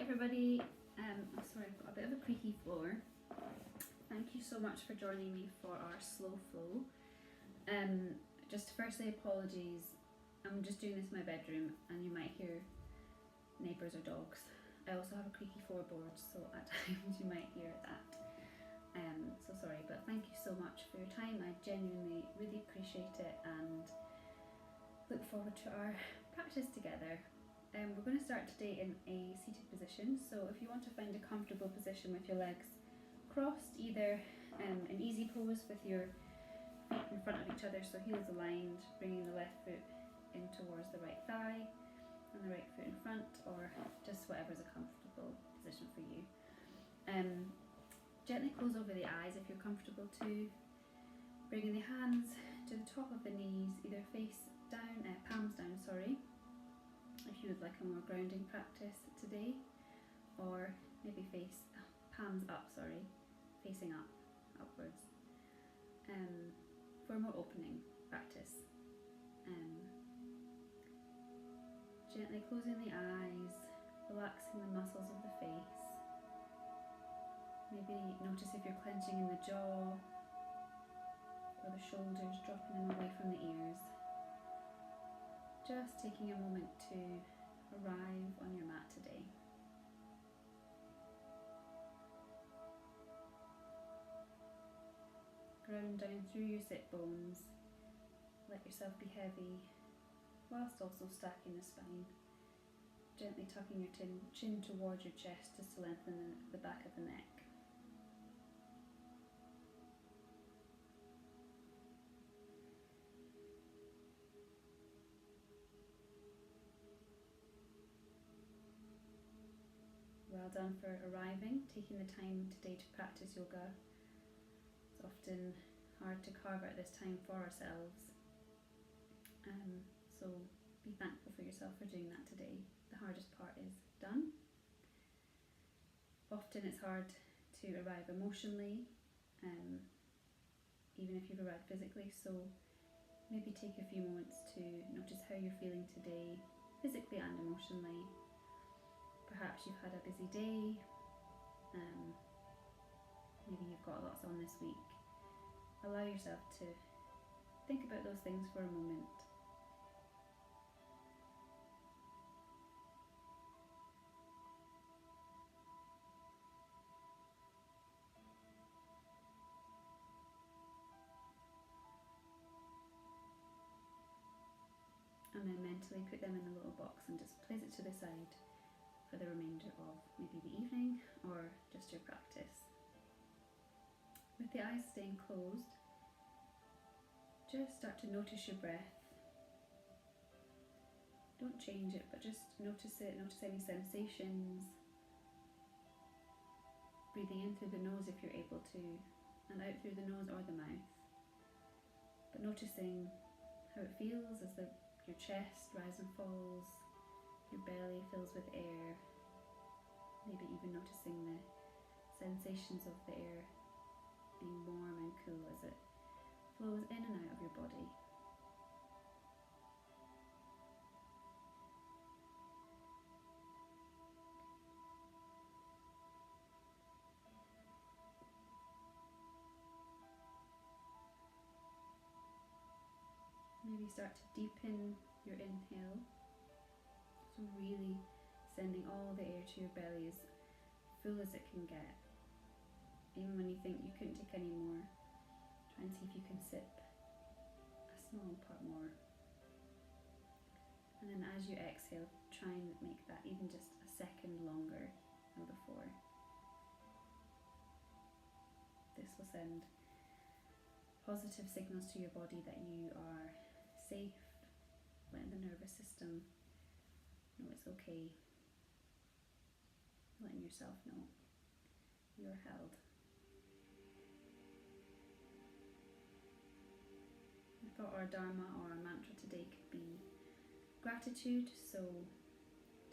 everybody. Sorry, I've got a bit of a creaky floor. Thank you so much for joining me for our slow flow. Just firstly, apologies. I'm just doing this in my bedroom and you might hear neighbours or dogs. I also have a creaky floorboard, so at times you might hear that. So sorry, but thank you so much for your time. I genuinely really appreciate it and look forward to our practice together. We're going to start today in a seated position, so if you want to find a comfortable position with your legs crossed, either an easy pose with your feet in front of each other, so heels aligned, bringing the left foot in towards the right thigh and the right foot in front, or just whatever's a comfortable position for you. Gently close over the eyes if you're comfortable too, bringing the hands to the top of the knees, either face down, palms down, sorry, if you would like a more grounding practice today, or maybe face palms up, sorry, facing up, upwards, for a more opening practice. Gently closing the eyes, relaxing the muscles of the face. Maybe notice if you're clenching in the jaw or the shoulders, dropping them away from the ears. Just taking a moment to arrive on your mat today. Ground down through your sit bones. Let yourself be heavy whilst also stacking the spine. Gently tucking your chin towards your chest just to lengthen the back of the neck. Well done for arriving, taking the time today to practice yoga. It's often hard to carve out this time for ourselves. So be thankful for yourself for doing that today. The hardest part is done. Often it's hard to arrive emotionally, even if you've arrived physically, so maybe take a few moments to notice how you're feeling today, physically and emotionally. Perhaps you've had a busy day, maybe you've got lots on this week. Allow yourself to think about those things for a moment. And then mentally put them in a little box and just place it to the side for the remainder of maybe the evening or just your practice. With the eyes staying closed, just start to notice your breath. Don't change it, but just notice it, notice any sensations. Breathing in through the nose if you're able to, and out through the nose or the mouth. But noticing how it feels as your chest rises and falls, your belly fills with air, maybe even noticing the sensations of the air being warm and cool as it flows in and out of your body. Maybe start to deepen your inhale, so really sending all the air to your belly as full as it can get. Even when you think you couldn't take any more, try and see if you can sip a small part more. And then as you exhale, try and make that even just a second longer than before. This will send positive signals to your body that you are safe, letting the nervous system know it's okay, letting yourself know you're held. I thought our Dharma or our mantra today could be gratitude, so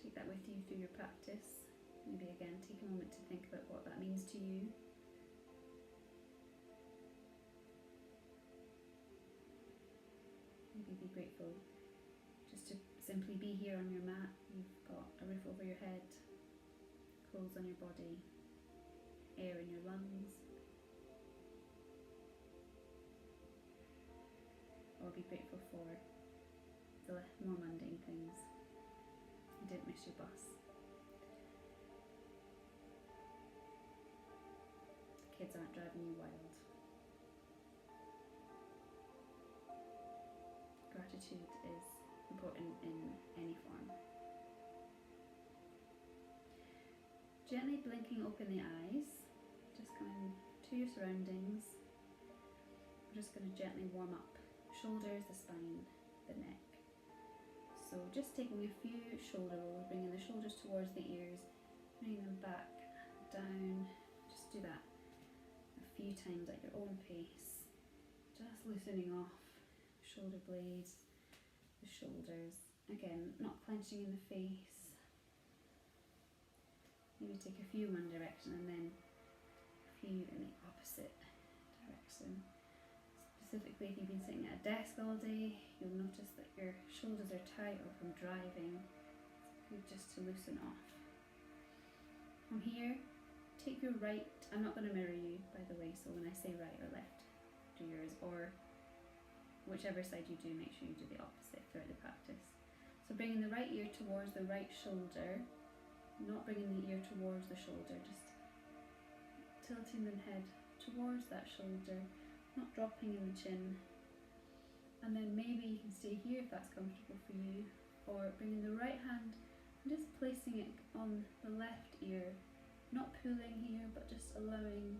take that with you through your practice. Maybe again take a moment to think about what that means to you. Maybe be grateful just to simply be here on your mat. You've got a roof over your head, clothes on your body, air in your lungs, or be grateful for the more mundane things. You didn't miss your bus. The kids aren't driving you wild. Gratitude is important in any form. Gently blinking open the eyes, just coming to your surroundings. We're just going to gently warm up shoulders, the spine, the neck. So just taking a few shoulder rolls, bringing the shoulders towards the ears, bringing them back, down. Just do that a few times at your own pace. Just loosening off shoulder blades, the shoulders. Again, not clenching in the face. Maybe take a few in one direction and then a few in the opposite direction. Specifically, if you've been sitting at a desk all day, you'll notice that your shoulders are tight, or from driving. It's good just to loosen off. From here, take your right, I'm not going to mirror you, by the way, so when I say right or left, do yours, or whichever side you do, make sure you do the opposite throughout the practice. So bringing the right ear towards the right shoulder, not bringing the ear towards the shoulder, just tilting the head towards that shoulder, not dropping in the chin. And then maybe you can stay here if that's comfortable for you, or bringing the right hand and just placing it on the left ear, not pulling here, but just allowing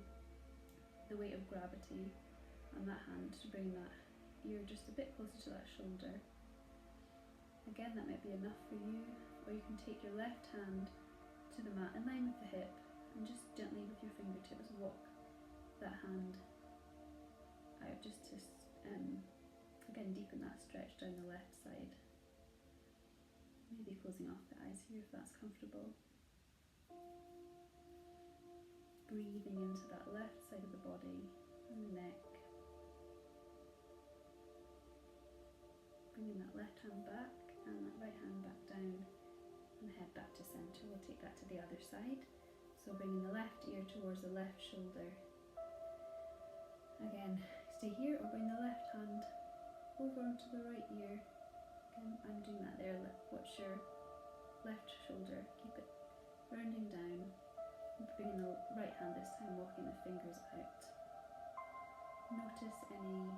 the weight of gravity on that hand to bring that ear just a bit closer to that shoulder. Again, that might be enough for you, or you can take your left hand to the mat in line with the hip and just gently with your fingertips walk that hand out, just to again deepen that stretch down the left side. Maybe closing off the eyes here if that's comfortable. Breathing into that left side of the body and the neck. Bringing that left hand back and that right hand back down, and head back to centre. We'll take that to the other side. So bringing the left ear towards the left shoulder. Again, stay here, or bring the left hand over onto the right ear. Again, I'm doing that there. Watch your left shoulder. Keep it rounding down. And bringing the right hand this time, walking the fingers out. Notice any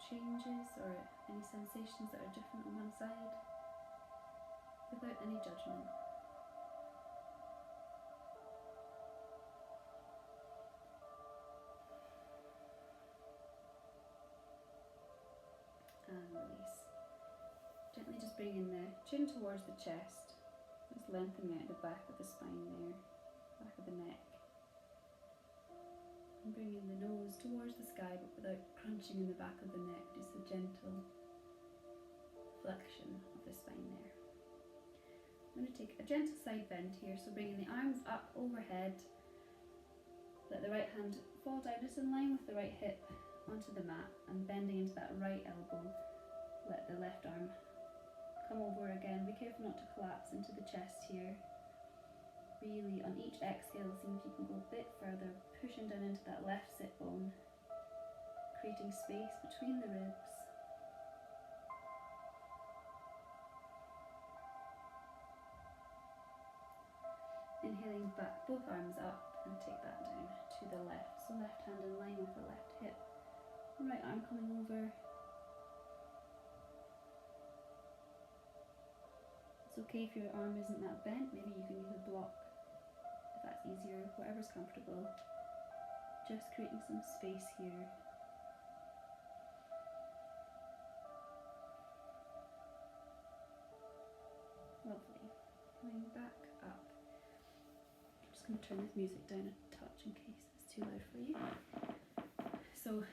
changes or any sensations that are different on one side, without any judgment. And release. Gently just bringing the chin towards the chest, just lengthening out the back of the spine there, back of the neck. And bringing the nose towards the sky, but without crunching in the back of the neck, just a gentle flexion of the spine there. I'm going to take a gentle side bend here, so bringing the arms up overhead, let the right hand fall down just in line with the right hip onto the mat, and bending into that right elbow, let the left arm come over again. Be careful not to collapse into the chest here. Really, on each exhale, see if you can go a bit further, pushing down into that left sit bone, creating space between the ribs. Inhaling back, both arms up, and take that down to the left. So left hand in line with the left hip, right arm coming over. It's okay if your arm isn't that bent, maybe you can use a block if that's easier, whatever's comfortable. Just creating some space here. Lovely. Coming back up. I'm just going to turn this music down a touch in case it's too loud for you. So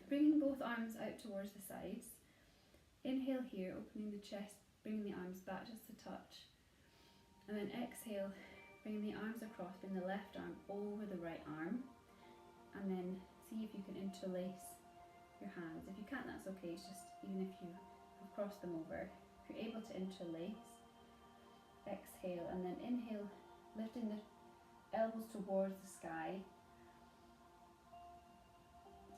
bringing both arms out towards the sides. Inhale here, opening the chest, bringing the arms back just a touch. And then exhale, bringing the arms across, bring the left arm over the right arm. And then see if you can interlace your hands. If you can't, that's okay. It's just, even if you have crossed them over, if you're able to interlace, exhale, and then inhale, lifting the towards the sky.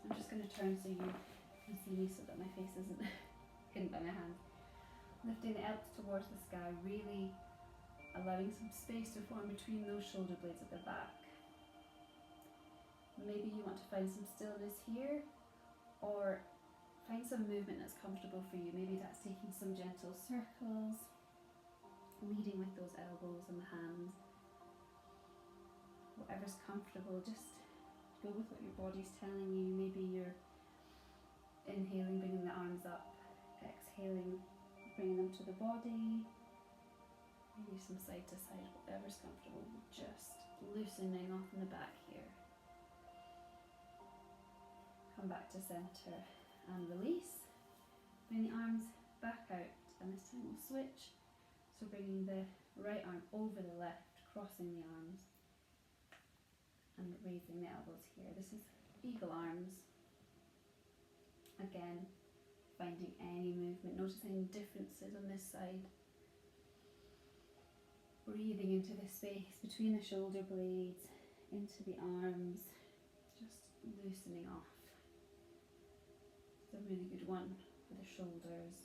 I'm just going to turn so you can see me so that my face isn't hidden by my hand. Lifting the elbows towards the sky, really allowing some space to form between those shoulder blades at the back. Maybe you want to find some stillness here, or find some movement that's comfortable for you. Maybe that's taking some gentle circles, leading with those elbows and the hands. Whatever's comfortable, just go with what your body's telling you. Maybe you're inhaling, bringing the arms up, exhaling, bringing them to the body. Maybe some side to side, whatever's comfortable. Just loosening off in the back here. Come back to center and release. Bring the arms back out, and this time we'll switch. So bringing the right arm over the left, crossing the arms, and raising the elbows here. This is eagle arms. Again, finding any movement, noticing differences on this side. Breathing into the space between the shoulder blades, into the arms, just loosening off. It's a really good one for the shoulders.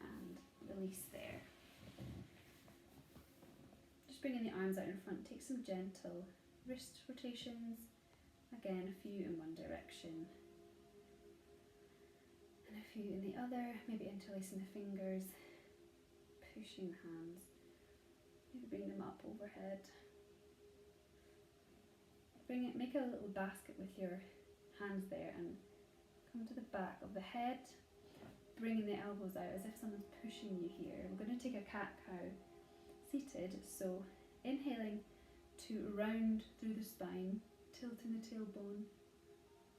And release there. Just bringing the arms out in front, take some gentle wrist rotations. Again, a few in one direction and a few in the other. Maybe interlacing the fingers, pushing the hands. Maybe bring them up overhead. Make a little basket with your hands there and come to the back of the head, bringing the elbows out as if someone's pushing you here. We're going to take a cat-cow seated, so inhaling to round through the spine, tilting the tailbone,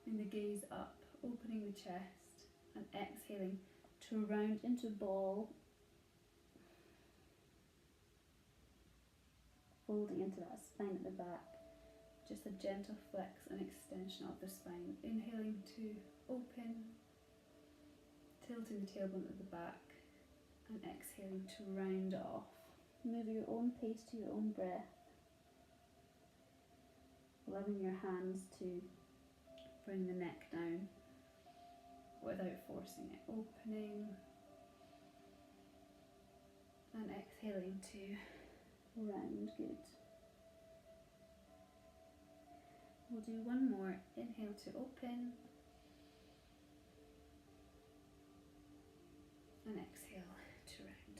bring the gaze up, opening the chest, and exhaling to round into ball, folding into that spine at the back. Just a gentle flex and extension of the spine. Inhaling to open, tilting the tailbone at the back, and exhaling to round off. Move at your own pace to your own breath, allowing your hands to bring the neck down without forcing it. Opening and exhaling to round. Good. We'll do one more. Inhale to open and exhale to round.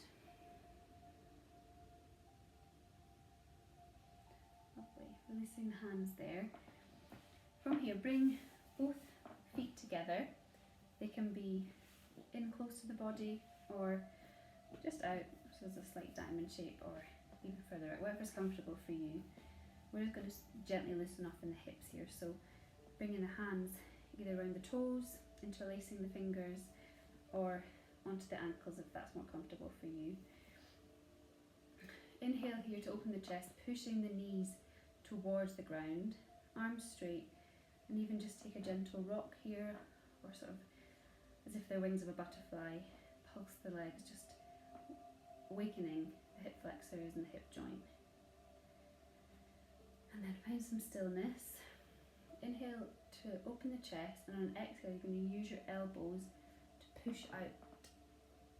Lovely. Releasing the hands there. From here, bring both feet together. They can be in close to the body or just out, so there's a slight diamond shape, or even further out, whatever's comfortable for you. We're just going to gently loosen off in the hips here, so bringing the hands either around the toes, interlacing the fingers, or onto the ankles if that's more comfortable for you. Inhale here to open the chest, pushing the knees towards the ground, arms straight, and even just take a gentle rock here, or sort of as if they're wings of a butterfly. Pulse the legs, just awakening the hip flexors and the hip joint. And then find some stillness. Inhale to open the chest, and on an exhale you're going to use your elbows to push out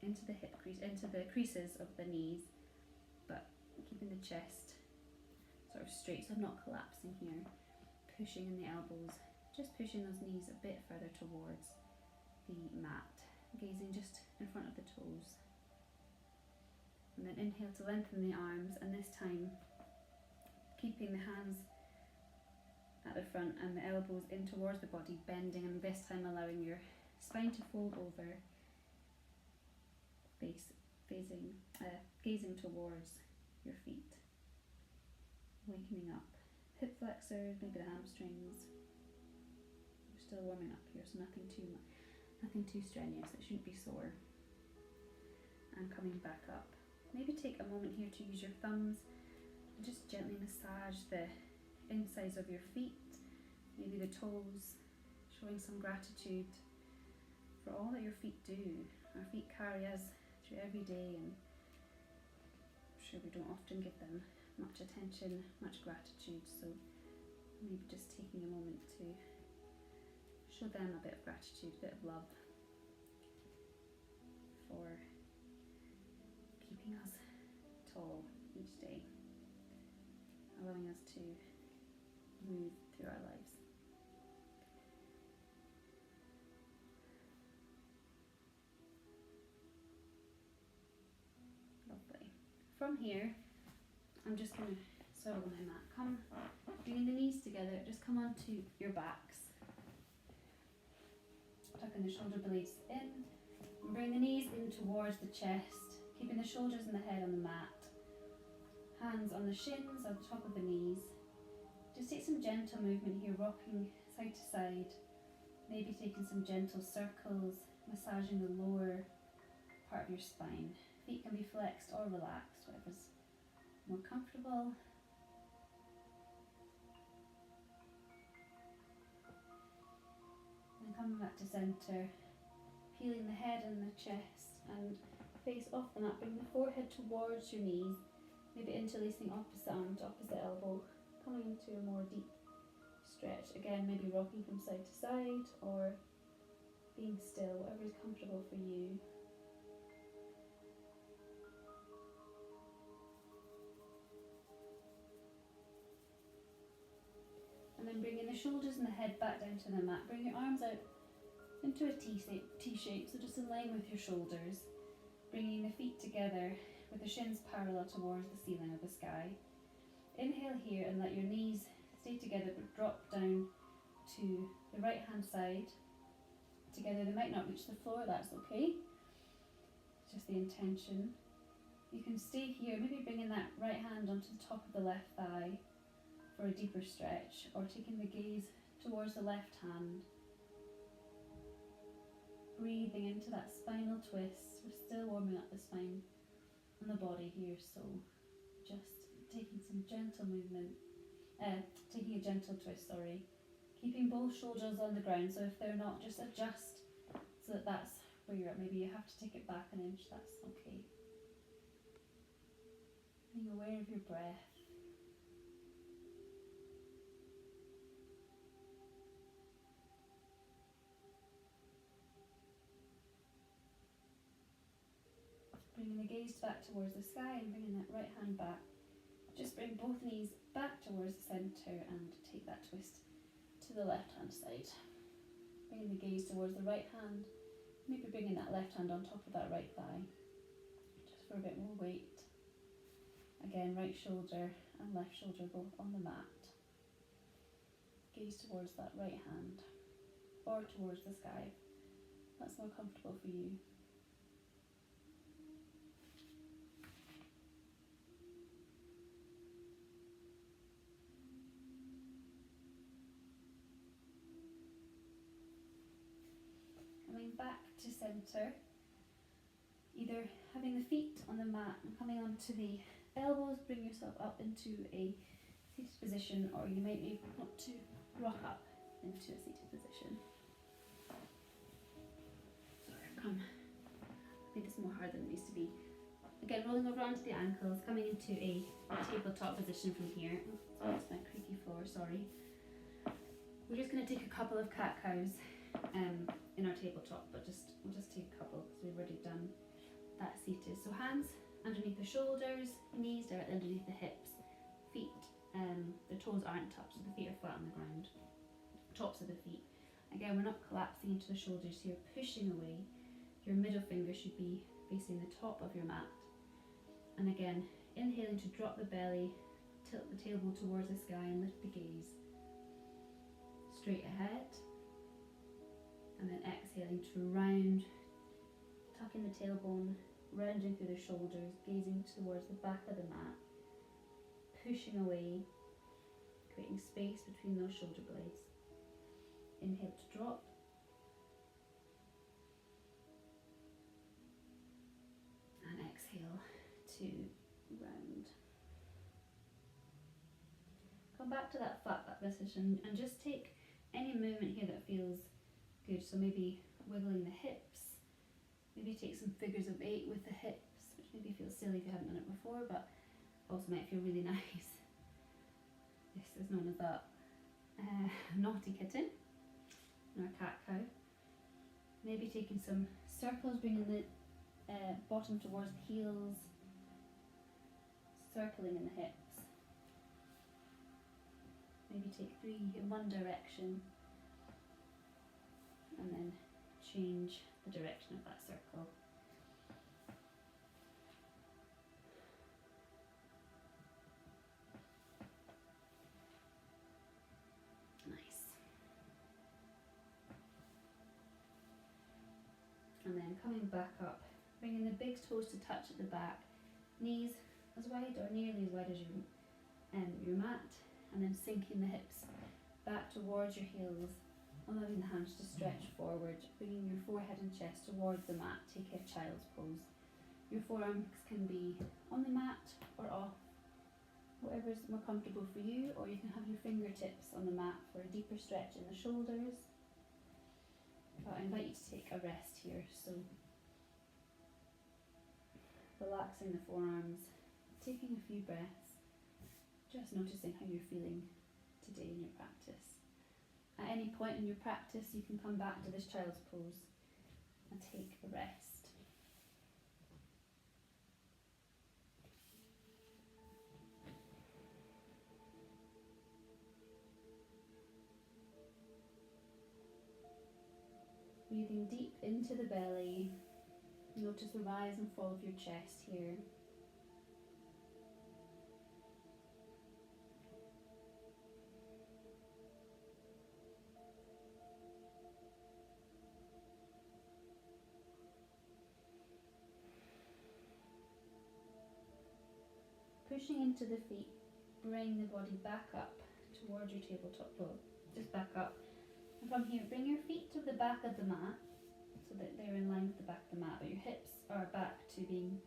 into the hip crease, into the creases of the knees, but keeping the chest sort of straight, so I'm not collapsing here. Pushing in the elbows, just pushing those knees a bit further towards the mat, gazing just in front of the toes. And then inhale to lengthen the arms, and this time keeping the hands at the front and the elbows in towards the body, bending, and this time allowing your spine to fold over, gazing towards your feet. Wakening up. Hip flexors, maybe the hamstrings. We're still warming up here, so nothing too strenuous. It shouldn't be sore. And coming back up. Maybe take a moment here to use your thumbs and just gently massage the insides of your feet, maybe the toes, showing some gratitude for all that your feet do. Our feet carry us through every day, and I'm sure we don't often give them much attention, much gratitude, so maybe just taking a moment to show them a bit of gratitude, a bit of love for keeping us tall each day, allowing us to move through our lives. Lovely. From here, I'm just going to swivel my mat. Come, bringing the knees together, just come onto your backs. Tucking the shoulder blades in, and bring the knees in towards the chest, keeping the shoulders and the head on the mat. Hands on the shins, on the top of the knees. Just take some gentle movement here, rocking side to side, maybe taking some gentle circles, massaging the lower part of your spine. Feet can be flexed or relaxed, whatever's more comfortable. And coming back to centre, peeling the head and the chest and face off the mat, bring the forehead towards your knees, maybe interlacing opposite arm to opposite elbow, coming into a more deep stretch. Again, maybe rocking from side to side or being still, whatever is comfortable for you. And then bringing the shoulders and the head back down to the mat. Bring your arms out into a T shape, so just in line with your shoulders. Bringing the feet together with the shins parallel towards the ceiling of the sky. Inhale here and let your knees stay together but drop down to the right hand side. Together, they might not reach the floor, that's okay. It's just the intention. You can stay here, maybe bringing that right hand onto the top of the left thigh for a deeper stretch, or taking the gaze towards the left hand. Breathing into that spinal twist. We're still warming up the spine and the body here, so just taking some gentle movement, taking a gentle twist, sorry. Keeping both shoulders on the ground, so if they're not, just adjust so that that's where you're at. Maybe you have to take it back an inch, that's okay. Being aware of your breath. Bringing the gaze back towards the sky and bringing that right hand back. Just bring both knees back towards the centre and take that twist to the left hand side. Bringing the gaze towards the right hand, maybe bringing that left hand on top of that right thigh, just for a bit more weight. Again, right shoulder and left shoulder both on the mat. Gaze towards that right hand, or towards the sky. That's more comfortable for you. Coming back to centre, either having the feet on the mat and coming onto the elbows, bring yourself up into a seated position, or you might want to rock up into a seated position. Sorry, I think it's more hard than it needs to be. Again, rolling over onto the ankles, coming into a tabletop position from here. Oh, it's my creaky floor, sorry. We're just going to take a couple of cat-cows in our tabletop, but we'll just take a couple because we've already done that seated. So hands underneath the shoulders, knees directly underneath the hips, feet, the toes aren't touched, so the feet are flat on the ground, tops of the feet. Again, we're not collapsing into the shoulders here, pushing away. Your middle finger should be facing the top of your mat. And again, inhaling to drop the belly, tilt the tailbone towards the sky and lift the gaze. Straight ahead. And then exhaling to round, tucking the tailbone, rounding through the shoulders, gazing towards the back of the mat, pushing away, creating space between those shoulder blades. Inhale to drop. And exhale to round. Come back to that flat back position and just take any movement here that feels good. So maybe wiggling the hips. Maybe take some figures of 8 with the hips, which maybe feels silly if you haven't done it before, but also might feel really nice. This is known as the naughty kitten, or cat cow. Maybe taking some circles, bringing the bottom towards the heels, circling in the hips. Maybe take 3 in one direction and then change the direction of that circle. Nice. And then coming back up, bringing the big toes to touch at the back, knees as wide or nearly as wide as your mat, and then sinking the hips back towards your heels, allowing the hands to stretch forward, bringing your forehead and chest towards the mat. Take a child's pose. Your forearms can be on the mat or off, whatever's more comfortable for you, or you can have your fingertips on the mat for a deeper stretch in the shoulders. But I invite you to take a rest here, so relaxing the forearms, taking a few breaths, just noticing how you're feeling today in your practice. At any point in your practice, you can come back to this child's pose and take a rest. Breathing deep into the belly. Notice the rise and fall of your chest here. Pushing into the feet, bring the body back up towards your tabletop pose. Just back up. And from here, bring your feet to the back of the mat so that they're in line with the back of the mat, but your hips are back to being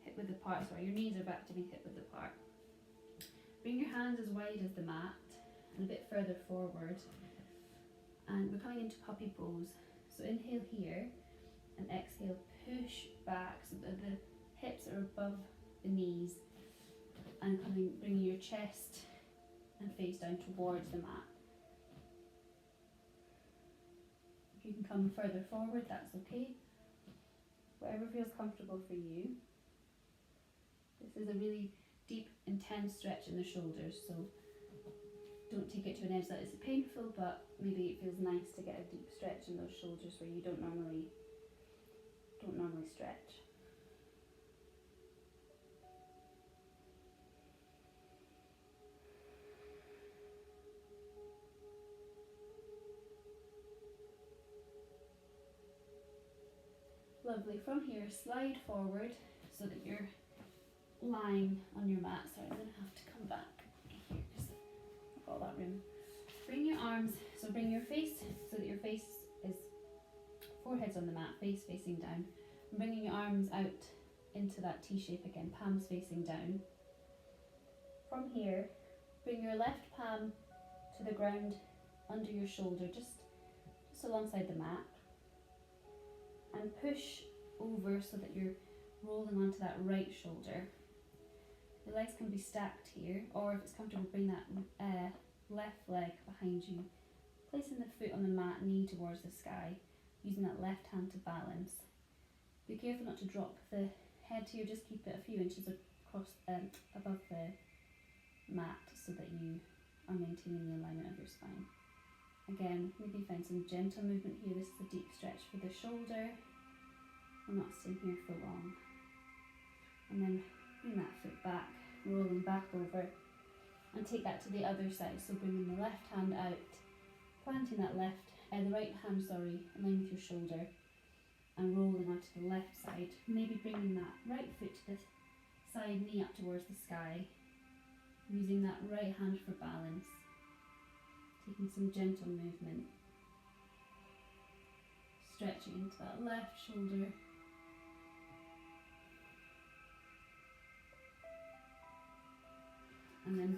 hip width apart. Sorry, your knees are back to being hip width apart. Bring your hands as wide as the mat and a bit further forward. And we're coming into puppy pose. So inhale here and exhale, push back so that the hips are above the knees, and bringing your chest and face down towards the mat. If you can come further forward, that's okay. Whatever feels comfortable for you. This is a really deep, intense stretch in the shoulders, so don't take it to an edge that is painful, but maybe it feels nice to get a deep stretch in those shoulders where you don't normally stretch. Lovely. From here, slide forward so that you're lying on your mat. Sorry, I'm going to have to come back here because I've got that room. Bring your arms, so bring your face so that your face is, forehead's on the mat, face facing down. And bringing your arms out into that T shape again, palms facing down. From here, bring your left palm to the ground under your shoulder, just alongside the mat. And push over so that you're rolling onto that right shoulder. The legs can be stacked here, or if it's comfortable, bring that left leg behind you. Placing the foot on the mat, knee towards the sky, using that left hand to balance. Be careful not to drop the head here, just keep it a few inches across above the mat so that you are maintaining the alignment of your spine. Again, maybe find some gentle movement here. This is a deep stretch for the shoulder. We're not staying here for long. And then bring that foot back, rolling back over, and take that to the other side. So bringing the left hand out, planting that the right hand, in line with your shoulder, and rolling onto the left side. Maybe bringing that right foot to the side, knee up towards the sky, using that right hand for balance. Taking some gentle movement, stretching into that left shoulder, and then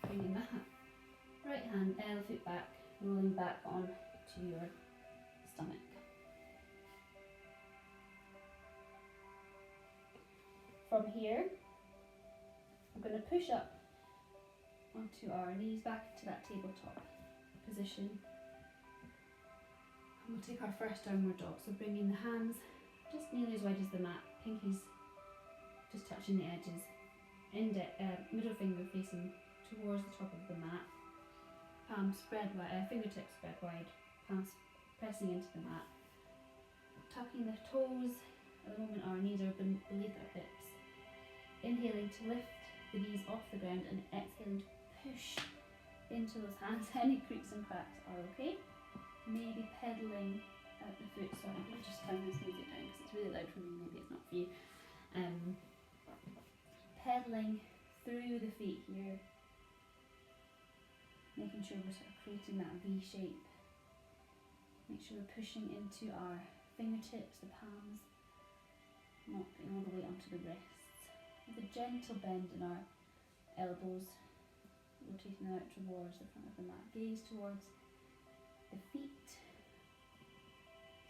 bringing that right hand, foot back, rolling back on to your stomach. From here, I'm going to push up onto our knees back into that tabletop position. And we'll take our first downward dog. So bringing the hands just nearly as wide as the mat, pinkies just touching the edges, middle finger facing towards the top of the mat, palms spread wide, fingertips spread wide, palms pressing into the mat, tucking the toes. At the moment our knees are beneath our hips. Inhaling to lift the knees off the ground and exhaling to push into those hands. Any creaks and cracks are okay. Maybe pedalling at the foot. So I'm going to just turn this music down because it's really loud for me. Maybe it's not for you. Pedaling through the feet here, making sure we're sort of creating that V shape. Make sure we're pushing into our fingertips, the palms, not putting all the weight onto the wrists. With a gentle bend in our elbows, rotating out towards the front of the mat. Gaze towards the feet,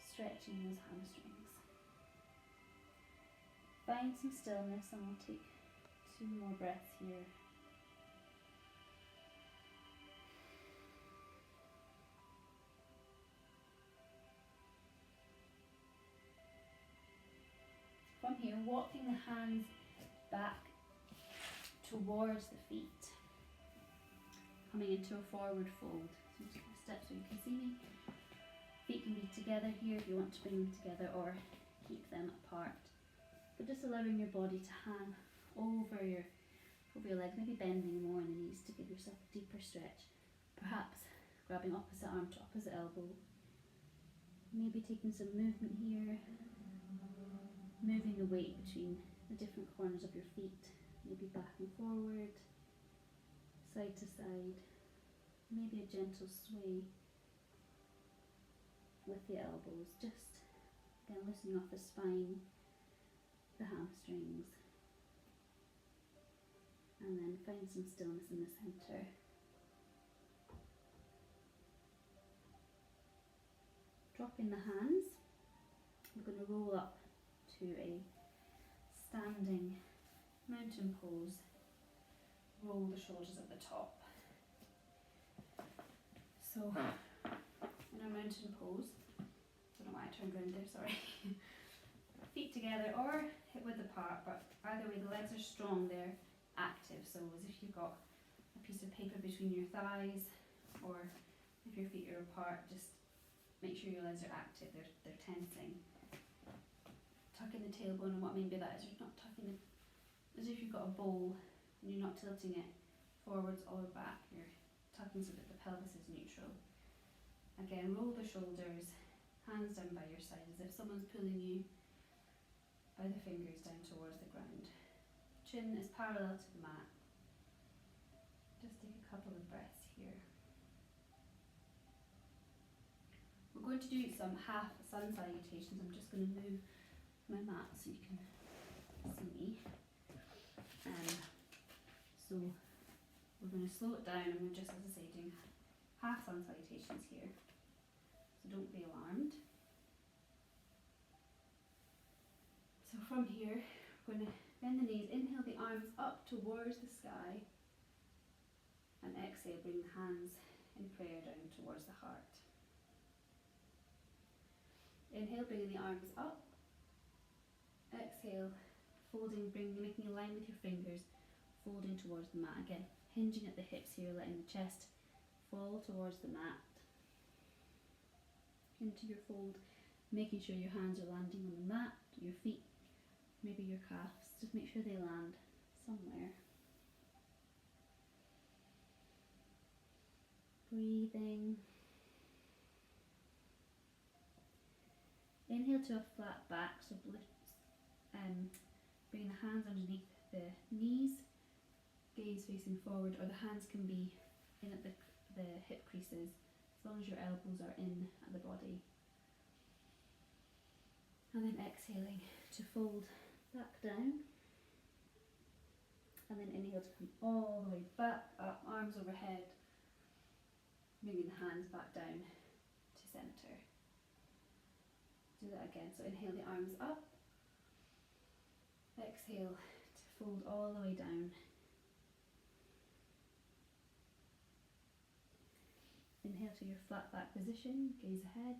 stretching those hamstrings. Find some stillness and we'll take 2 more breaths here. From here, walking the hands back towards the feet, coming into a forward fold. So I'm just going to step so you can see me. Feet can be together here if you want to bring them together or keep them apart. But just allowing your body to hang over your legs, maybe bending more in the knees to give yourself a deeper stretch. Perhaps grabbing opposite arm to opposite elbow. Maybe taking some movement here, moving the weight between the different corners of your feet, maybe back and forward, side to side, maybe a gentle sway with the elbows, just again loosening off the spine, the hamstrings, and then find some stillness in the centre. Dropping the hands, we're going to roll up to a standing mountain pose. Roll the shoulders at the top. So in our mountain pose, don't know why I turned around there, sorry. Feet together or hip width apart, but either way the legs are strong, they're active. So as if you've got a piece of paper between your thighs, or if your feet are apart, just make sure your legs are active, they're tensing. Tucking the tailbone, and what I mean by that is you're not tucking it as if you've got a bowl and you're not tilting it forwards or back, you're tucking so that the pelvis is neutral. Again, roll the shoulders, hands down by your side as if someone's pulling you by the fingers down towards the ground. Chin is parallel to the mat. Just take a couple of breaths here. We're going to do some half sun salutations. I'm just going to move my mat so you can see me. So we're going to slow it down, and we're just, as I say, doing half sun salutations here. So don't be alarmed. So from here, we're going to bend the knees, inhale the arms up towards the sky, and exhale, bring the hands in prayer down towards the heart. Inhale, bringing the arms up. Exhale, folding, making a line with your fingers, folding towards the mat. Again, hinging at the hips here, letting the chest fall towards the mat. Into your fold, making sure your hands are landing on the mat, your feet, maybe your calves, just make sure they land somewhere. Breathing. Inhale to a flat back, so bring the hands underneath the knees, gaze facing forward, or the hands can be in at the hip creases, as long as your elbows are in at the body. And then exhaling to fold back down, and then inhale to come all the way back up, arms overhead, bringing the hands back down to centre. Do that again, so inhale the arms up, exhale fold all the way down. Inhale to your flat back position, gaze ahead.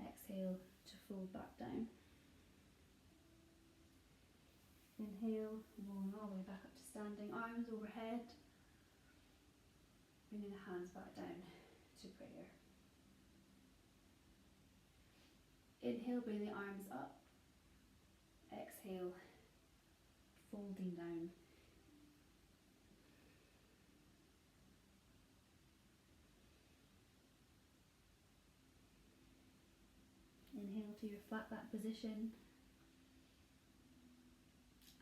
Exhale to fold back down. Inhale, rolling all the way back up to standing, arms overhead. Bringing the hands back down to prayer. Inhale, bring the arms up. Exhale, folding down. Inhale to your flat back position.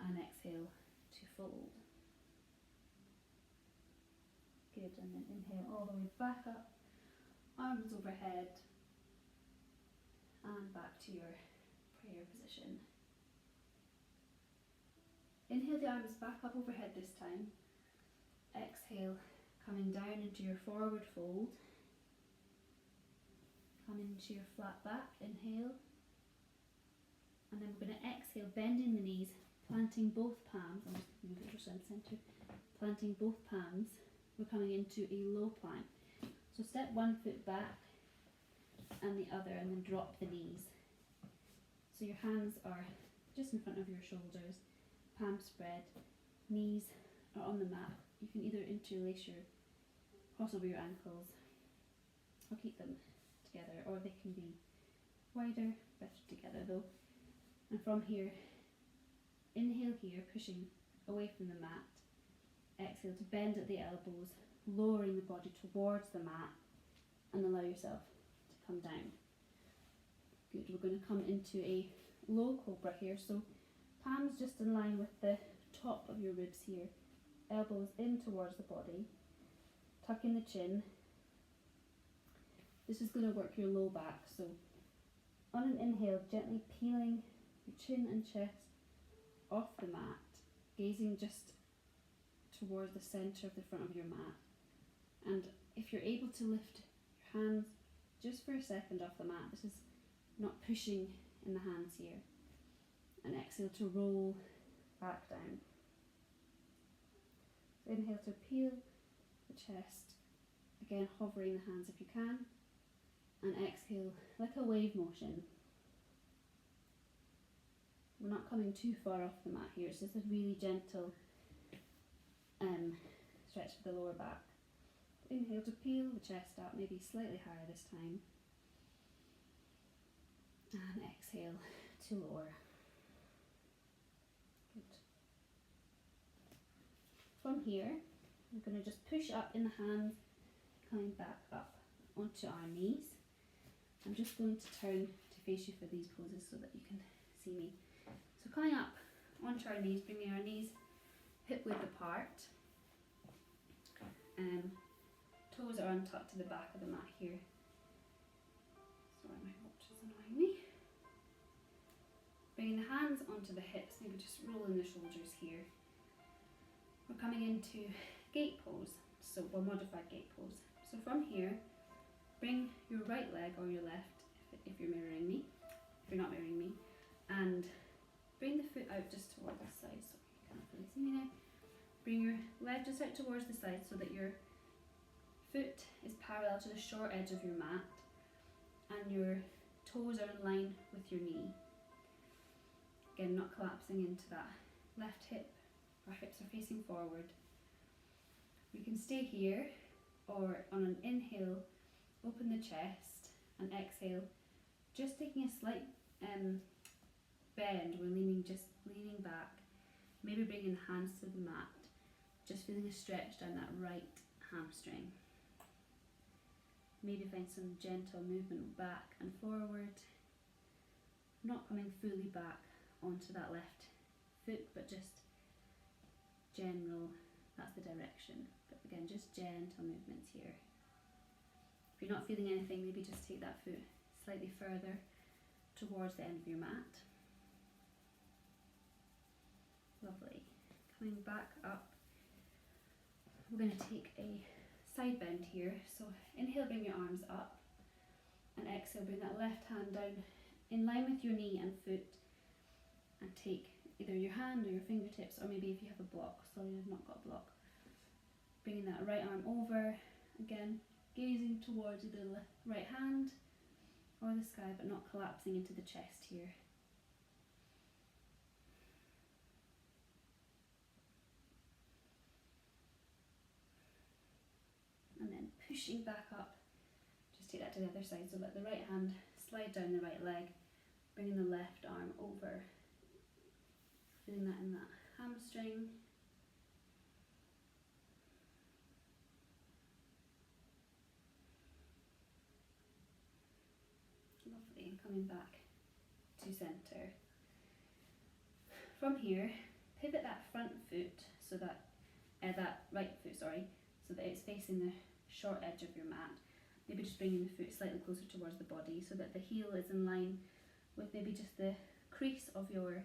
And exhale to fold. Good, and then inhale all the way back up, arms overhead, and back to your prayer position. Inhale the arms back up overhead this time. Exhale, coming down into your forward fold. Come into your flat back, inhale. And then we're going to exhale, bending the knees, planting both palms. I'm just moving it to centre. Planting both palms. We're coming into a low plank. So step one foot back and the other, and then drop the knees. So your hands are just in front of your shoulders, palms spread, knees are on the mat. You can either interlace your, cross over your ankles, or keep them together, or they can be wider, better together though. And from here, inhale here, pushing away from the mat. Exhale to bend at the elbows, lowering the body towards the mat, and allow yourself to come down. Good, we're going to come into a low cobra here, so palms just in line with the top of your ribs here, elbows in towards the body, tuck in the chin. This is going to work your low back, so on an inhale, gently peeling your chin and chest off the mat, gazing just towards the centre of the front of your mat. And if you're able to lift your hands just for a second off the mat, this is not pushing in the hands here. And exhale to roll back down. So inhale to peel the chest, again hovering the hands if you can, and exhale like a wave motion. We're not coming too far off the mat here, it's just a really gentle stretch of the lower back. Inhale to peel the chest out, maybe slightly higher this time. And exhale to lower. Good. From here, we're going to just push up in the hands, coming back up onto our knees. I'm just going to turn to face you for these poses so that you can see me. So coming up onto our knees, bringing our knees hip width apart. Toes are untucked to the back of the mat here. Sorry, my watch is annoying me. Bringing the hands onto the hips, maybe just rolling the shoulders here. We're coming into gate pose, so we'll modified gate pose. So from here, bring your right leg or your left, if you're mirroring me, if you're not mirroring me, and bring the foot out just towards the side, so you can't really see me now. Bring your leg just out towards the side so that your foot is parallel to the short edge of your mat and your toes are in line with your knee. Again, not collapsing into that left hip. Our hips are facing forward. We can stay here, or on an inhale, open the chest, and exhale, just taking a slight bend. We're just leaning back, maybe bringing the hands to the mat, just feeling a stretch down that right hamstring. Maybe find some gentle movement back and forward, not coming fully back onto that left foot, but just general, that's the direction. But again, just gentle movements here. If you're not feeling anything, maybe just take that foot slightly further towards the end of your mat. Lovely. Coming back up, we're going to take a side bend here. So inhale, bring your arms up, and exhale, bring that left hand down in line with your knee and foot, and take either your hand or your fingertips, or maybe if you have a block. Sorry, I've not got a block. Bringing that right arm over, again, gazing towards either the right hand or the sky, but not collapsing into the chest here. And then pushing back up, just take that to the other side, so let the right hand slide down the right leg, bringing the left arm over, feeling that in that hamstring. Lovely, and coming back to centre. From here, pivot that front foot, so that that right foot, sorry, so that it's facing the short edge of your mat. Maybe just bringing the foot slightly closer towards the body, so that the heel is in line with maybe just the crease of your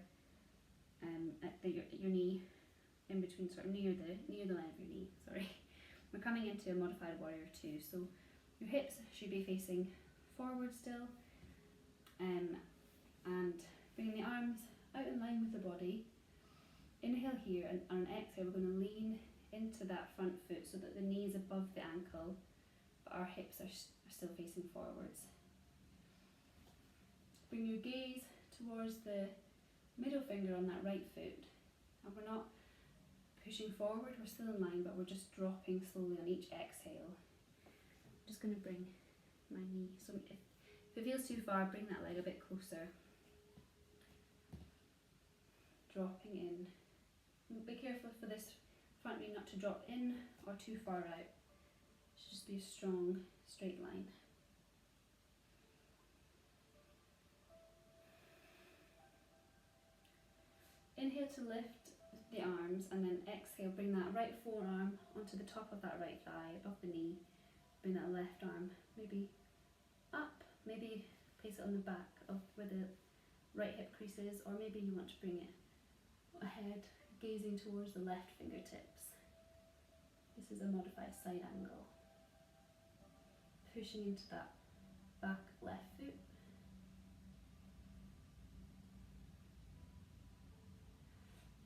your knee, in between, sort of near the line of your knee. Sorry, we're coming into a modified warrior 2, so your hips should be facing forward still, and bringing the arms out in line with the body. Inhale here, and on an exhale we're going to lean into that front foot so that the knee is above the ankle, but our hips are still facing forwards. Bring your gaze towards the middle finger on that right foot, and we're not pushing forward, we're still in line, but we're just dropping slowly on each exhale. I'm just going to bring my knee, so if it feels too far, bring that leg a bit closer. Dropping in. Be careful for this front knee not to drop in or too far out. It should just be a strong, straight line. Inhale to lift the arms, and then exhale, bring that right forearm onto the top of that right thigh, above the knee. Bring that left arm maybe up, maybe place it on the back of where the right hip crease is, or maybe you want to bring it ahead, gazing towards the left fingertips. This is a modified side angle. Pushing into that back left foot.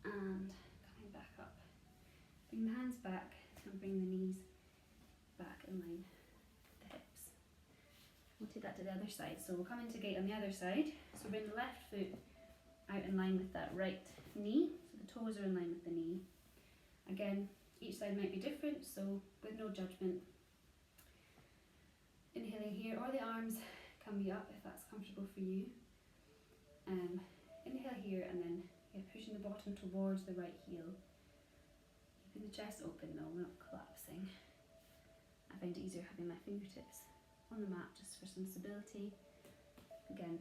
And coming back up. Bring the hands back and bring the knees back in line with the hips. We'll take that to the other side. So we'll come into gate on the other side. So bring the left foot out in line with that right knee. So the toes are in line with the knee. Again, each side might be different, so with no judgment. Inhaling here, or the arms can be up if that's comfortable for you. Inhale here, and then pushing the bottom towards the right heel. Keeping the chest open though, we're not collapsing. I find it easier having my fingertips on the mat just for some stability. Again,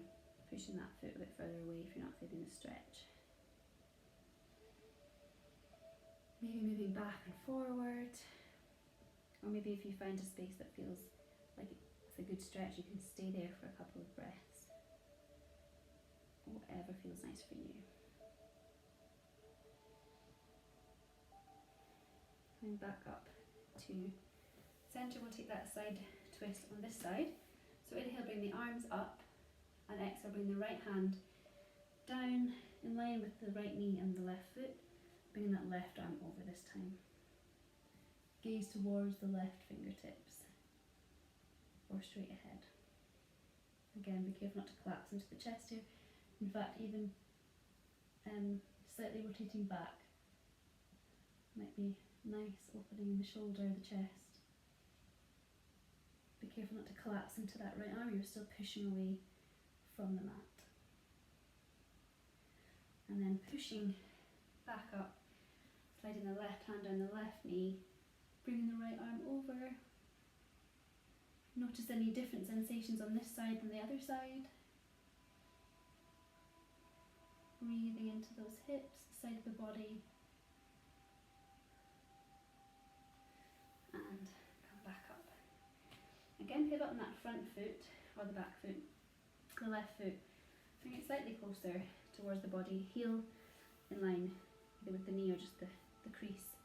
pushing that foot a bit further away if you're not feeling the stretch. Maybe moving back and forward, or maybe if you find a space that feels like it's a good stretch, you can stay there for a couple of breaths. Whatever feels nice for you. Coming back up to centre, we'll take that side twist on this side. So inhale, bring the arms up, and exhale, bring the right hand down in line with the right knee and the left foot. Bringing that left arm over this time. Gaze towards the left fingertips, or straight ahead. Again, be careful not to collapse into the chest here. In fact, even slightly rotating back might be nice, opening in the shoulder, the chest. Be careful not to collapse into that right arm, you're still pushing away from the mat. And then pushing back up, sliding the left hand down the left knee, bringing the right arm over. Notice any different sensations on this side than the other side. Breathing into those hips, the side of the body. And come back up. Again, pivot on that front foot, or the back foot, the left foot. Bring it slightly closer towards the body, heel in line either with the knee or just the crease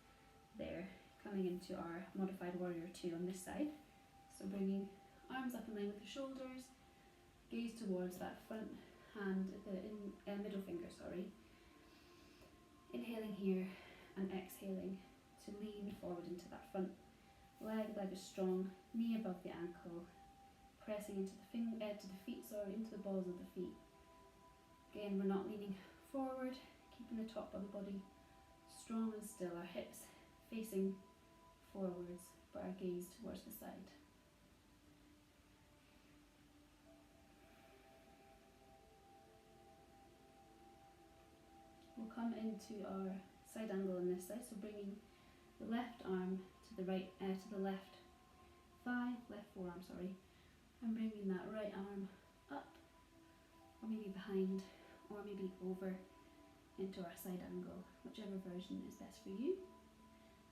there, coming into our modified warrior 2 on this side. So bringing arms up in line with the shoulders, gaze towards that front hand, the middle finger, sorry. Inhaling here and exhaling to lean forward into that front leg is strong, knee above the ankle, pressing into the feet, into the balls of the feet. Again, we're not leaning forward, keeping the top of the body strong and still, our hips facing forwards, but our gaze towards the side. We'll come into our side angle on this side, so bringing the left arm to the right, to the left forearm, and bringing that right arm up, or maybe behind, or maybe over into our side angle, whichever version is best for you.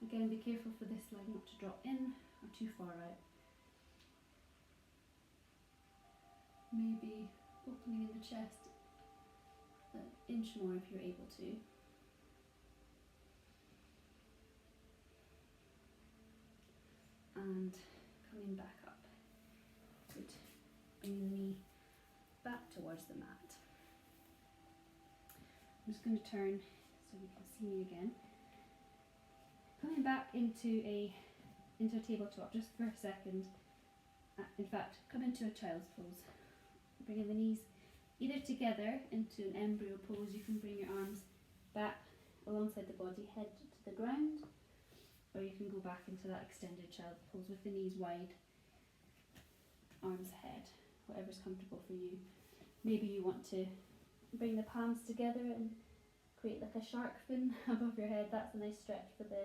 Again, be careful for this leg not to drop in or too far out. Maybe opening in the chest an inch more if you're able to. And coming back up. Good. Bringing the knee back towards the mat. I'm just going to turn so you can see me again. Coming back into a tabletop just for a second. In fact, come into a child's pose. Bringing the knees either together into an embryo pose. You can bring your arms back alongside the body, head to the ground, or you can go back into that extended child pose with the knees wide, arms ahead, whatever's comfortable for you. Maybe you want to bring the palms together and create like a shark fin above your head. That's a nice stretch for the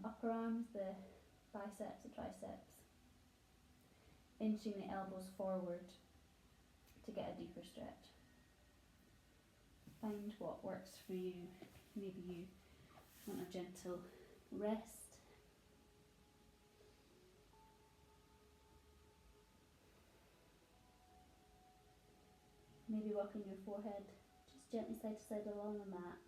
upper arms, the biceps, the triceps. Inching the elbows forward to get a deeper stretch. Find what works for you. Maybe you want a gentle rest. Maybe rocking your forehead just gently side to side along the mat.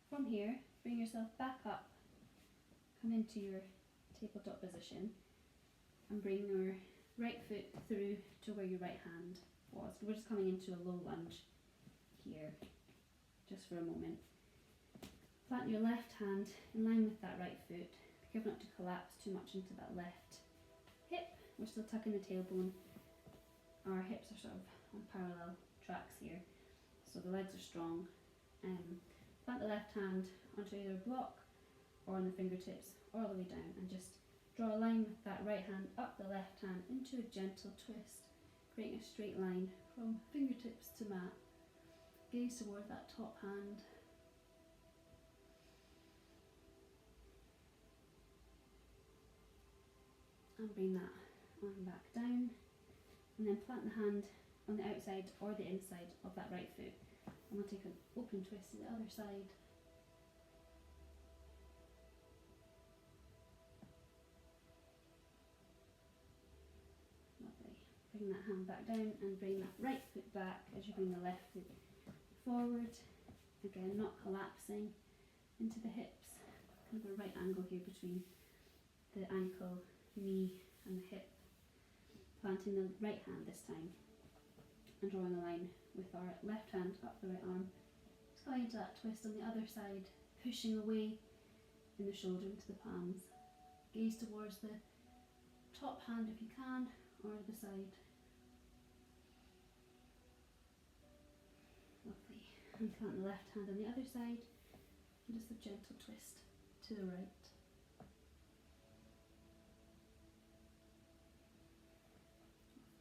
From here, bring yourself back up, come into your tabletop position, and bring your right foot through to where your right hand was. We're just coming into a low lunge here, just for a moment. Flatten your left hand in line with that right foot. Be careful not to collapse too much into that left hip. We're still tucking the tailbone. Our hips are sort of on parallel tracks here, so the legs are strong. Plant the left hand onto either a block or on the fingertips all the way down, and just draw a line with that right hand up the left hand into a gentle twist, creating a straight line from fingertips to mat. Gaze toward that top hand. And bring that arm back down, and then plant the hand on the outside or the inside of that right foot. And we'll take an open twist to the other side. Lovely. Bring that hand back down and bring that right foot back as you bring the left foot forward. Again, not collapsing into the hips. Kind of a right angle here between the ankle, knee and the hip. Planting the right hand this time and drawing a line with our left hand up the right arm. Just going into that twist on the other side, pushing away in the shoulder into the palms. Gaze towards the top hand if you can, or the side. Lovely. And plant the left hand on the other side, and just a gentle twist to the right.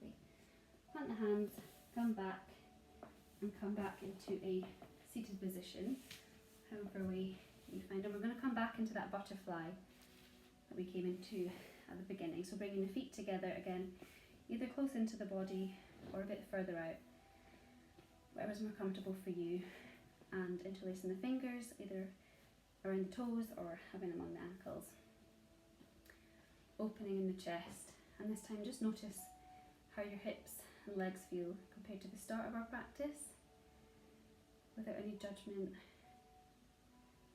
Lovely. Plant the hands, come back, and come back into a seated position, however way you find. And we're going to come back into that butterfly that we came into at the beginning. So bringing the feet together again, either close into the body or a bit further out, whatever's more comfortable for you, and interlacing the fingers either around the toes or having them on the ankles. opening in the chest, and this time just notice how your hips and legs feel compared to the start of our practice, without any judgment.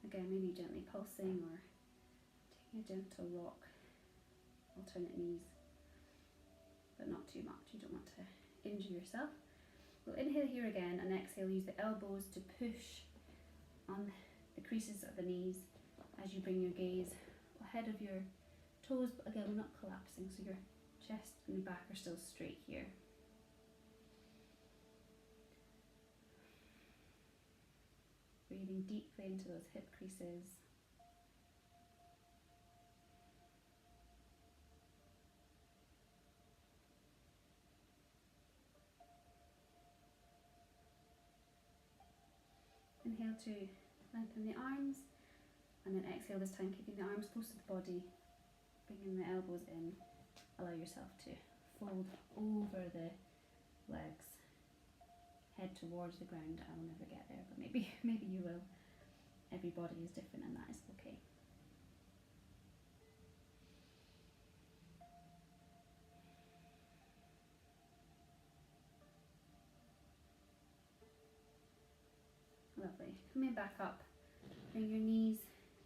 Again, maybe gently pulsing or taking a gentle rock, alternate knees, but not too much. You don't want to injure yourself. We'll inhale here again and exhale. Use the elbows to push on the creases of the knees as you bring your gaze ahead of your toes, but again, we're not collapsing, so your chest and your back are still straight here. Breathing deeply into those hip creases. Inhale to lengthen the arms, and then exhale this time, keeping the arms close to the body, bringing the elbows in. Allow yourself to fold over the legs, head towards the ground. I will never get there, but maybe you will. Every body is different, and that is okay. Lovely. Coming back up, bring your knees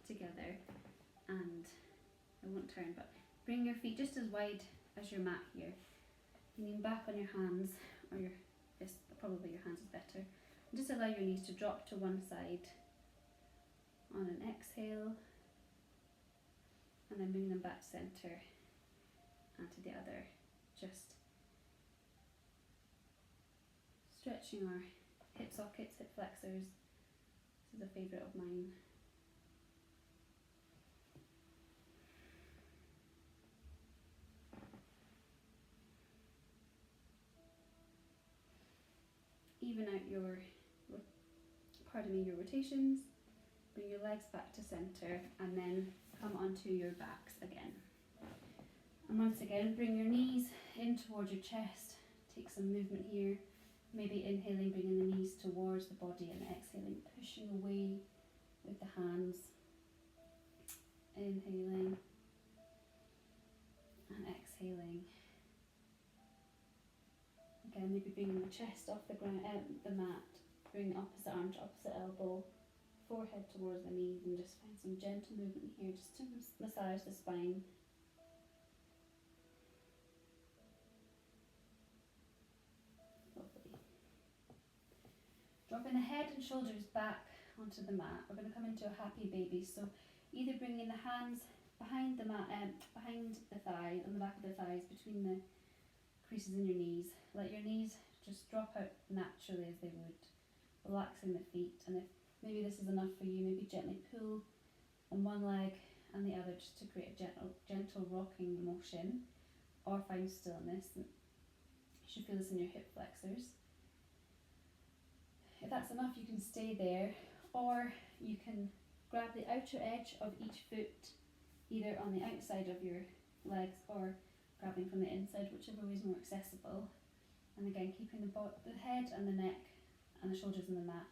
together, and I won't turn, but bring your feet just as wide as your mat here. Leaning back on your hands, or your fists, probably your hands is better. And just allow your knees to drop to one side on an exhale, and then bring them back to centre and to the other. Just stretching our hip sockets, hip flexors. This is a favourite of mine. Even out your rotations. Bring your legs back to centre, and then come onto your backs again. And once again, bring your knees in towards your chest. Take some movement here. Maybe inhaling, bringing the knees towards the body, and exhaling, pushing away with the hands. Inhaling and exhaling. Again, maybe bringing the chest off the ground, the mat. Bring the opposite arm to opposite elbow, forehead towards the knees, and just find some gentle movement here, just to massage the spine. Lovely. Dropping the head and shoulders back onto the mat. We're going to come into a happy baby. So either bringing the hands behind the mat, behind the thighs, on the back of the thighs, between the creases in your knees. Let your knees just drop out naturally as they would, relaxing the feet. And if maybe this is enough for you, maybe gently pull on one leg and the other, just to create a gentle rocking motion, or find stillness. You should feel this in your hip flexors. If that's enough, you can stay there, or you can grab the outer edge of each foot, either on the outside of your legs or grabbing from the inside, whichever way is more accessible. And again, keeping the head and the neck and the shoulders on the mat,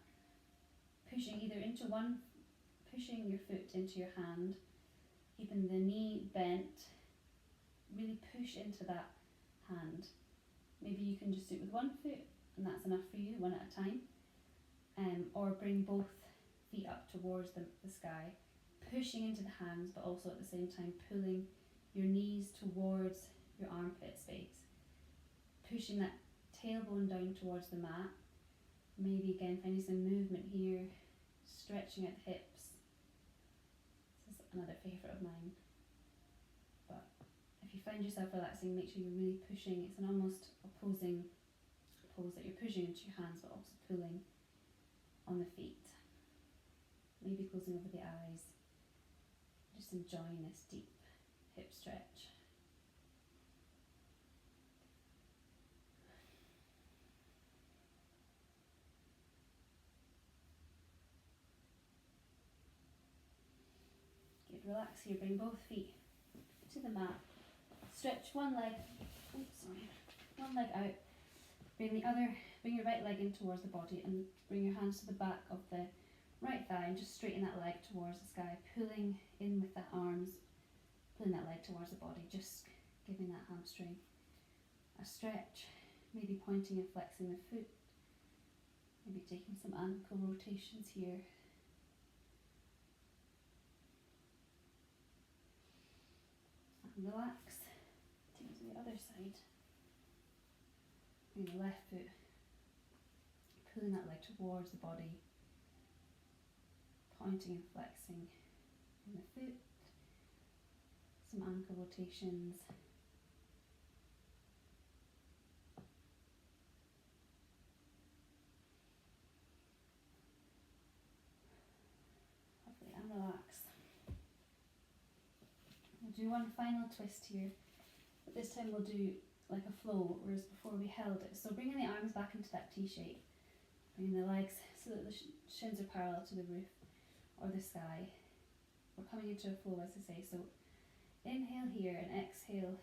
pushing either into one, pushing your foot into your hand, keeping the knee bent, really push into that hand. Maybe you can just do it with one foot, and that's enough for you, one at a time. Or bring both feet up towards the sky, pushing into the hands, but also at the same time pulling your knees towards your armpit space, pushing that tailbone down towards the mat. Maybe again finding some movement here, stretching at the hips. This is another favourite of mine. But if you find yourself relaxing, make sure you're really pushing. It's an almost opposing pose that you're pushing into your hands, but also pulling on the feet. Maybe closing over the eyes. Just enjoying this deep hip stretch. Good, relax here, bring both feet to the mat. Stretch one leg, one leg out. Bring your right leg in towards the body, and bring your hands to the back of the right thigh, and just straighten that leg towards the sky, pulling in with the arms, pulling that leg towards the body, just giving that hamstring a stretch, maybe pointing and flexing the foot, maybe taking some ankle rotations here. And relax, take it to the other side. Bring the left foot, pulling that leg towards the body, pointing and flexing in the foot, some ankle rotations. Lovely, and relax. We'll do one final twist here, but this time we'll do like a flow, whereas before we held it. So bringing the arms back into that T shape, bringing the legs so that the shins are parallel to the roof or the sky. We're coming into a flow, as I say, so inhale here and exhale,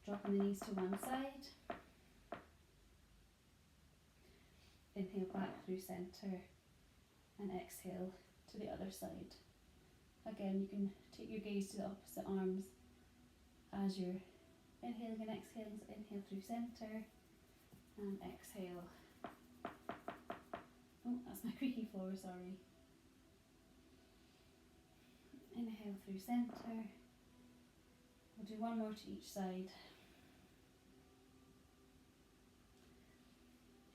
dropping the knees to one side. Inhale back through centre and exhale to the other side. Again, you can take your gaze to the opposite arms as you're inhaling and exhaling. So inhale through centre and exhale. Oh, that's my creaky floor, sorry. Inhale through centre. We'll do one more to each side.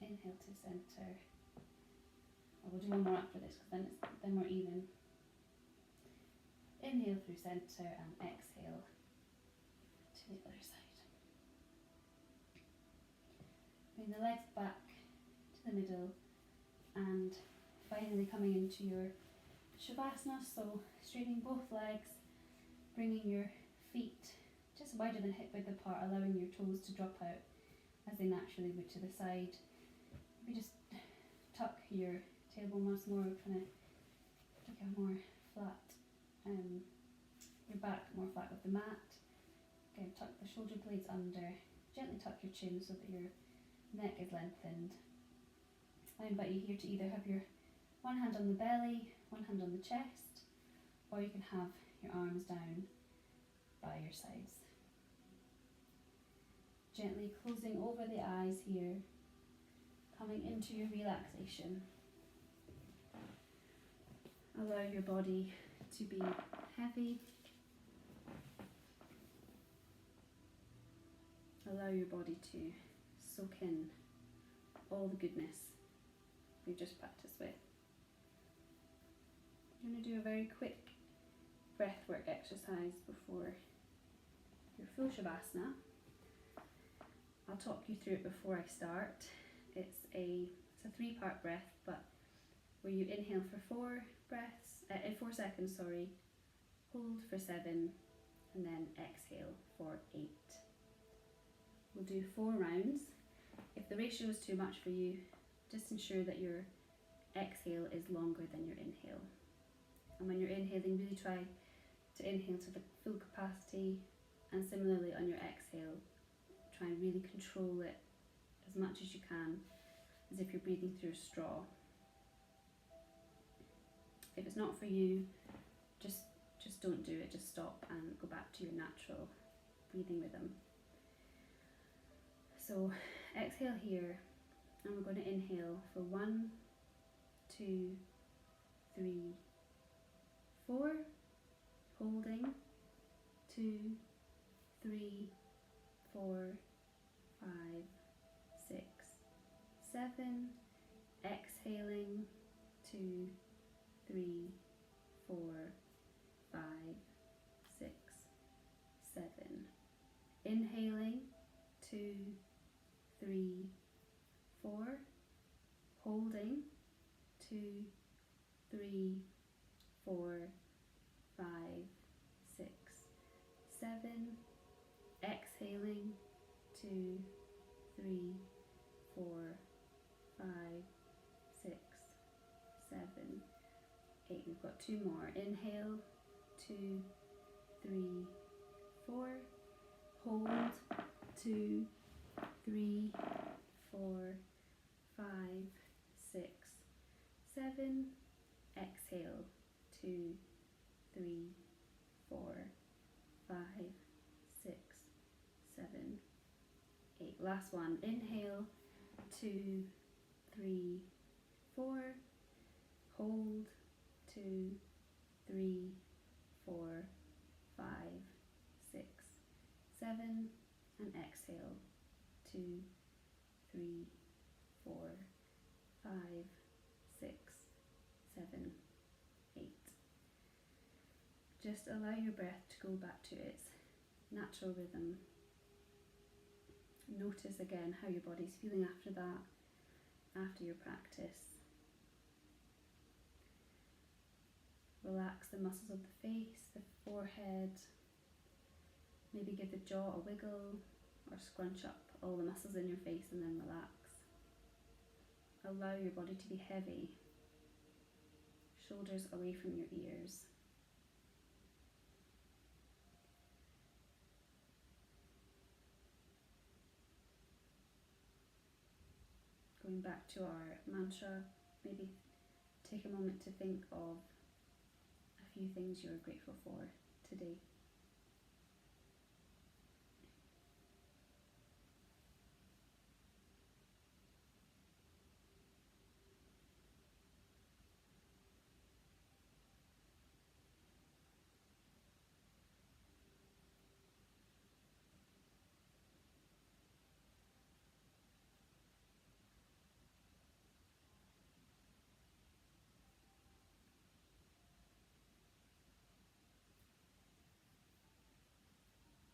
Inhale to centre. Or we'll do one more after this because then we're even. Inhale through centre and exhale to the other side. Bring the legs back to the middle and finally coming into your Shavasana, so straightening both legs, bringing your feet just wider than hip width apart, allowing your toes to drop out as they naturally would to the side. Maybe just tuck your tailbone once more, trying to take a more flat, your back more flat with the mat. Again, tuck the shoulder blades under, gently tuck your chin so that your neck is lengthened. I invite you here to either have your one hand on the belly, one hand on the chest, or you can have your arms down by your sides. Gently closing over the eyes here, coming into your relaxation. Allow your body to be heavy. Allow your body to soak in all the goodness we've just practiced with. I'm going to do a very quick breathwork exercise before your full Shavasana. I'll talk you through it before I start. It's a 3-part breath, but where you inhale for 4 seconds, hold for 7, and then exhale for 8. We'll do 4 rounds. If the ratio is too much for you, just ensure that your exhale is longer than your inhale. And when you're inhaling, really try to inhale to the full capacity, and similarly on your exhale, try and really control it as much as you can, as if you're breathing through a straw. If it's not for you, just don't do it, just stop and go back to your natural breathing rhythm. So exhale here, and we're going to inhale for 1, 2, 3, 4, holding, 2, 3, 4, 5, 6, 7, exhaling, 2, 3, 4, 5, 6, 7, inhaling, 2, 3, 4, holding, 2, 3, 4, 5, 6, 7, exhaling, 2, 3, 4, 5, 6, 7, 8. We've got 2 more. Inhale, 2, 3, 4, hold, 2, 3, 4, 5, 6, 7, exhale, 2, 3, 4, 5, Last one. Inhale, 2, 3, 4. Hold, 2, 3, 4, 5, 6, 7. And exhale, 2, 3, 4, 5, 6, 7, 8. Just allow your breath to go back to its natural rhythm. Notice again how your body's feeling after that, after your practice. Relax the muscles of the face, the forehead. Maybe give the jaw a wiggle or scrunch up all the muscles in your face and then relax. Allow your body to be heavy. Shoulders away from your ears. Going back to our mantra, maybe take a moment to think of a few things you're grateful for today.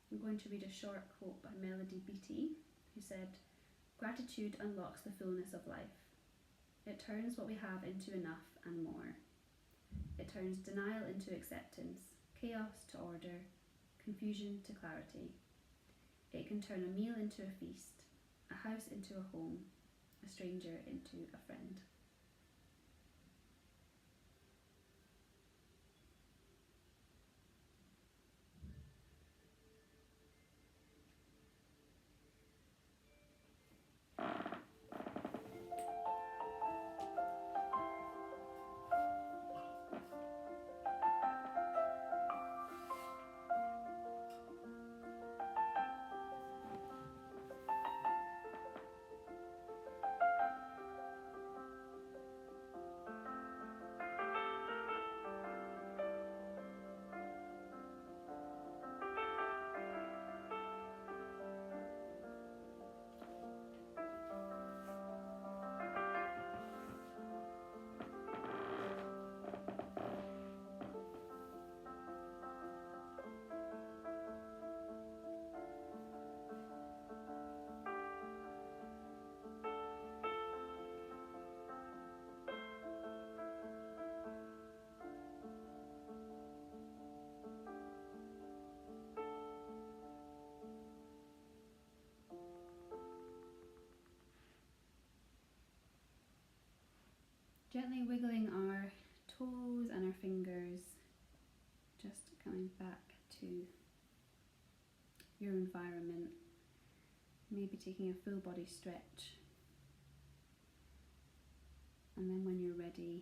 I'm going to read a short quote by Melody Beattie, who said, "Gratitude unlocks the fullness of life. It turns what we have into enough and more. It turns denial into acceptance, chaos to order, confusion to clarity. It can turn a meal into a feast, a house into a home, a stranger into a friend." Gently wiggling our toes and our fingers, just coming back to your environment, maybe taking a full body stretch, and then when you're ready,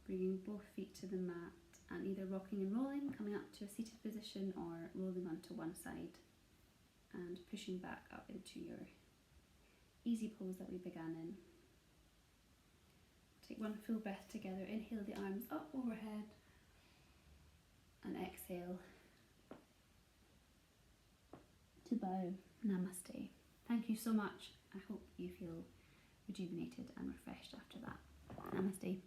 bringing both feet to the mat and either rocking and rolling, coming up to a seated position, or rolling onto one side and pushing back up into your easy pose that we began in. Take one full breath together. Inhale the arms up overhead and exhale to bow. Namaste. Thank you so much. I hope you feel rejuvenated and refreshed after that. Namaste.